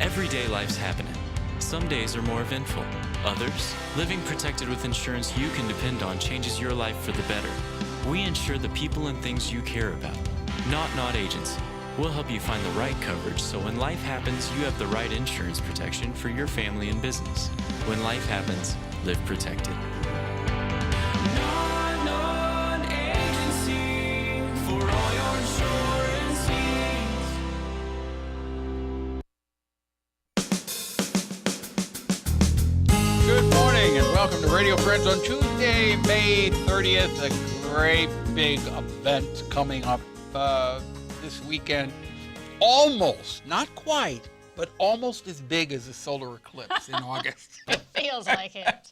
Everyday life's happening. Some days are more eventful. Others, living protected with insurance you can depend on changes your life for the better. We insure the people and things you care about. Not Agency. We'll help you find the right coverage so when life happens, you have the right insurance protection for your family and business. When life happens, live protected. Agency for all your insurance needs. Good morning and welcome to Radio Friends on Tuesday, May 30th. A great big event coming up this weekend. Almost, not quite, but almost as big as a solar eclipse in August. It feels like it.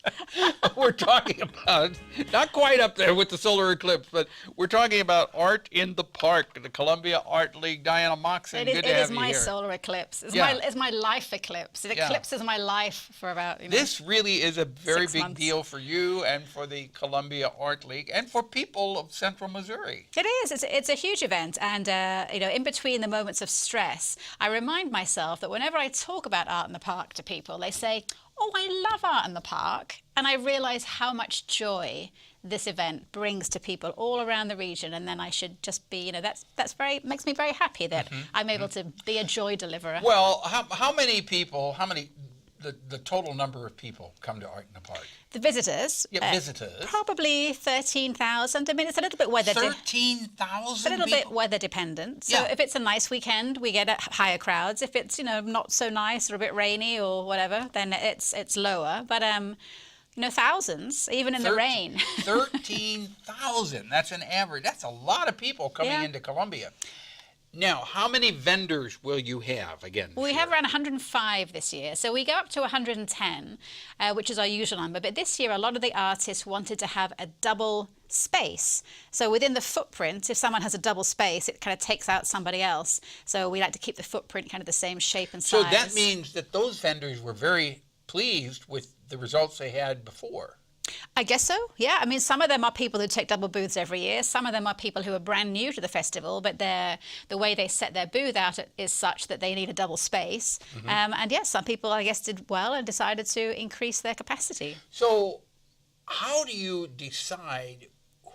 We're talking about, not quite up there with the solar eclipse, but we're talking about Art in the Park, the Columbia Art League. DIANA MOXON, good to have you here. It is my solar eclipse. It's my life eclipse. It eclipses my life for about, This really is a very 6 big months. deal for you and for the Columbia Art League and for people of Central Missouri. It is. It's a huge event. And, in between the moments of stress, I remind myself that whenever I talk about art in the park to people, they say, oh, I love art in the park. And I realize how much joy this event brings to people all around the region. And then I should just be, makes me very happy that I'm able to be a joy deliverer. Well, how many people, the total number of people come to Art in the Park? The visitors. Yeah, visitors. Probably 13,000. I mean, it's a little bit weather. 13,000 A little bit weather dependent. So if it's a nice weekend, we get higher crowds. If it's not so nice or a bit rainy or whatever, then it's lower. But thousands even in the rain. 13,000. That's an average. That's a lot of people coming into Columbia. Now, how many vendors will you have again? We have around 105 this year. So we go up to 110, which is our usual number. But this year, a lot of the artists wanted to have a double space. So within the footprint, if someone has a double space, it kind of takes out somebody else. So we like to keep the footprint kind of the same shape and size. So that means that those vendors were very pleased with the results they had before. I guess so, yeah. I mean, some of them are people who take double booths every year. Some of them are people who are brand new to the festival, but the way they set their booth out is such that they need a double space. And yes, some people, I guess, did well and decided to increase their capacity. So how do you decide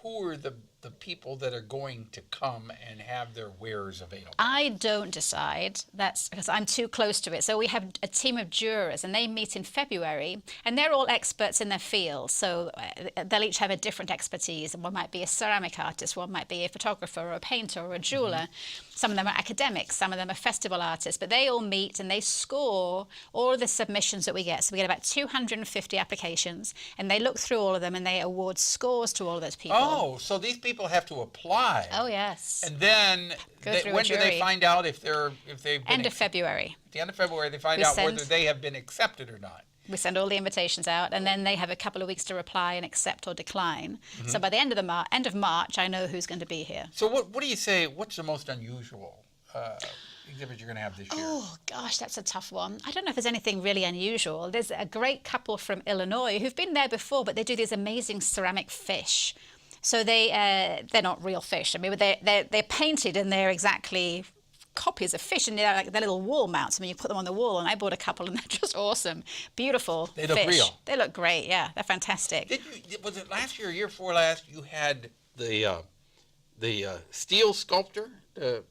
who are the people that are going to come and have their wares available? I don't decide. That's because I'm too close to it. So we have a team of jurors and they meet in February and they're all experts in their field. So they'll each have a different expertise. One might be a ceramic artist, one might be a photographer or a painter or a jeweler. Some of them are academics, some of them are festival artists, but they all meet and they score all of the submissions that we get. So we get about 250 applications and they look through all of them and they award scores to all of those people. Oh, so these people have to apply. Oh, yes. And then when do they find out if they've been End of February. At the end of February, they find out whether they have been accepted or not. We send all the invitations out, and then they have a couple of weeks to reply and accept or decline. So by the end of March, I know who's going to be here. So what do you say? What's the most unusual exhibit you're going to have this year? Oh, gosh, that's a tough one. I don't know if there's anything really unusual. There's a great couple from Illinois who've been there before, but they do these amazing ceramic fish. So they're not real fish. I mean, they're painted and they're exactly copies of fish, and they're like their little wall mounts. I mean, you put them on the wall, and I bought a couple, and they're just awesome, beautiful. They look fish. real. They look great. Yeah, they're fantastic. Was it last year or year before last? You had the steel sculptor. The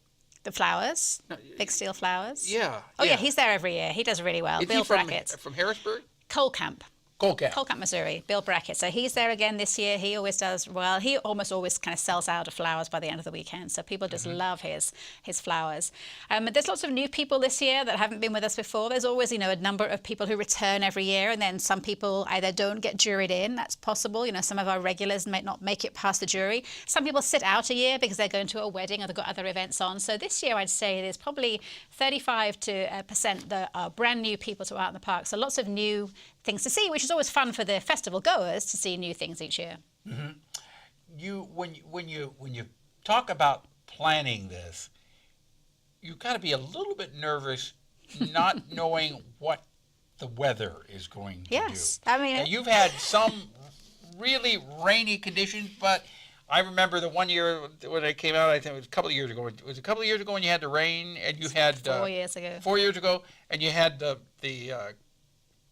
flowers, big steel flowers. Yeah. Oh yeah, he's there every year. He does really well. Is Bill he Brackett. From Harrisburg? Colcamp. Colcamp, Missouri, Bill Brackett. So he's there again this year. He always does well. He almost always kind of sells out of flowers by the end of the weekend. So people just love his flowers. There's lots of new people this year that haven't been with us before. There's always, a number of people who return every year, and then some people either don't get juried in. That's possible. Some of our regulars might not make it past the jury. Some people sit out a year because they're going to a wedding or they've got other events on. So this year, I'd say there's probably 35% that are brand new people to Art in the Park. So lots of new things to see, which is always fun for the festival goers to see new things each year. When you talk about planning this, you got to be a little bit nervous, not knowing what the weather is going to do. I mean, and you've had some really rainy conditions, but I remember the one year when it came out, I think it was a couple of years ago. It was a couple of years ago when you had the rain, and you had 4 years ago. 4 years ago, and you had the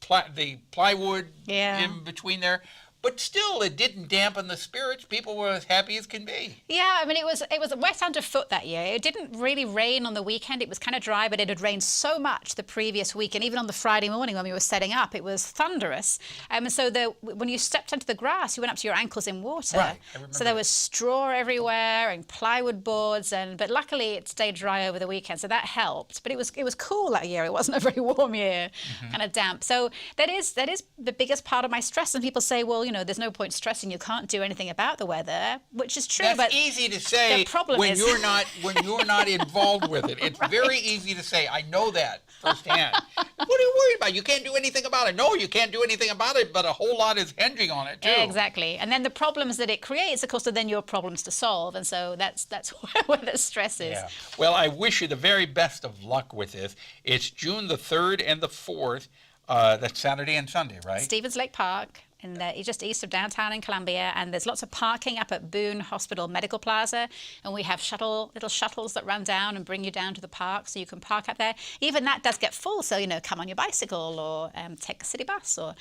plywood in between there. But still, it didn't dampen the spirits. People were as happy as can be. Yeah, I mean, it was wet underfoot that year. It didn't really rain on the weekend. It was kind of dry, but it had rained so much the previous week. And even on the Friday morning when we were setting up, it was thunderous. And so when you stepped onto the grass, you went up to your ankles in water. Right, I remember. So there was straw everywhere and plywood boards. But luckily, it stayed dry over the weekend, so that helped. But it was cool that year. It wasn't a very warm year, kind of damp. So that is the biggest part of my stress. And people say, well, there's no point stressing. You can't do anything about the weather, which is true. That's but easy to say when you're not involved with it. It's right. very easy to say. I know that firsthand. What are you worried about? You can't do anything about it. No, you can't do anything about it, but a whole lot is hinging on it too. Exactly. And then the problems that it creates, of course, are then your problems to solve. And so that's where the stress is. Yeah. Well, I wish you the very best of luck with this. It's June the 3rd and the 4th. That's Saturday and Sunday, right? Stevens Lake Park. Just east of downtown in Columbia, and there's lots of parking up at Boone Hospital Medical Plaza, and we have little shuttles that run down and bring you down to the park, so you can park up there. Even that does get full, so come on your bicycle or take a city bus or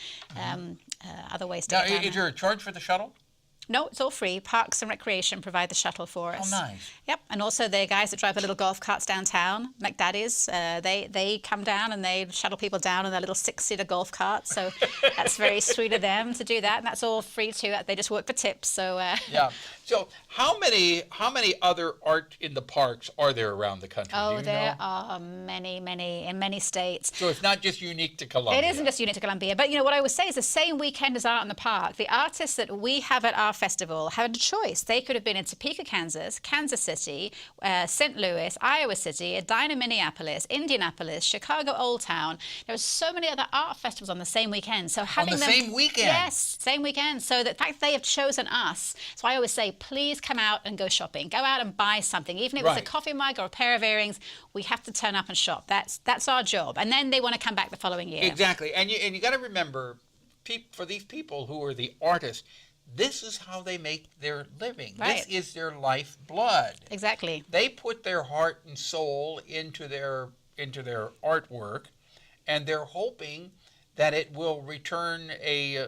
other ways to get down. Is there a charge for the shuttle? No, it's all free. Parks and Recreation provide the shuttle for us. Oh, nice. Yep, and also the guys that drive the little golf carts downtown, McDaddy's, they come down and they shuttle people down in their little 6-seater golf carts. So that's very sweet of them to do that, and that's all free too. They just work for tips. So yeah. So how many other art in the parks are there around the country? Oh, there are many in many states. So it's not just unique to Columbia. It isn't just unique to Columbia, but what I would say is the same weekend as Art in the Park. The artists that we have at our festival had a choice. They could have been in Topeka, Kansas, Kansas City, St. Louis, Iowa City, Edina, Minneapolis, Indianapolis, Chicago, Old Town. There were so many other art festivals on the same weekend. So having on the same weekend? Yes, same weekend. So the fact they have chosen us. So I always say, please come out and go shopping. Go out and buy something. Even if it's a coffee mug or a pair of earrings, we have to turn up and shop. That's our job. And then they want to come back the following year. Exactly. And you got to remember, for these people who are the artists, this is how they make their living. Right. This is their lifeblood. Exactly. They put their heart and soul into their artwork, and they're hoping that it will return a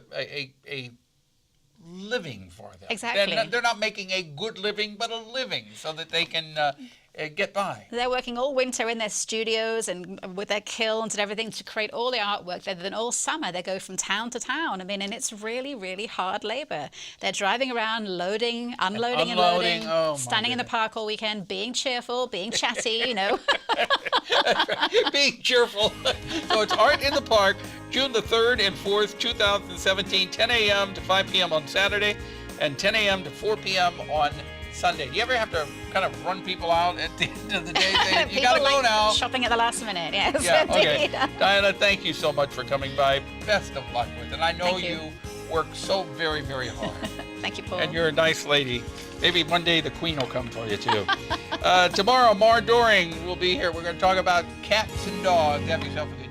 living for them. Exactly. They're not making a good living, but a living, so that they can get by. They're working all winter in their studios and with their kilns and everything to create all the artwork. Then all summer they go from town to town. I mean, and it's really, really hard labor. They're driving around, loading, unloading and loading, standing in the park all weekend, being cheerful, being chatty, Being cheerful. So it's Art in the Park, June the 3rd and 4th, 2017, 10 a.m. to 5 p.m. on Saturday and 10 a.m. to 4 p.m. on Sunday. Do you ever have to kind of run people out at the end of the day? You got to go now. Shopping at the last minute, yes. Yeah, okay. Diana, thank you so much for coming by. Best of luck with it. And I know you work so very, very hard. Thank you, Paul. And you're a nice lady. Maybe one day the Queen will come for you, too. Tomorrow, Mar Doring will be here. We're going to talk about cats and dogs. Have yourself a good day.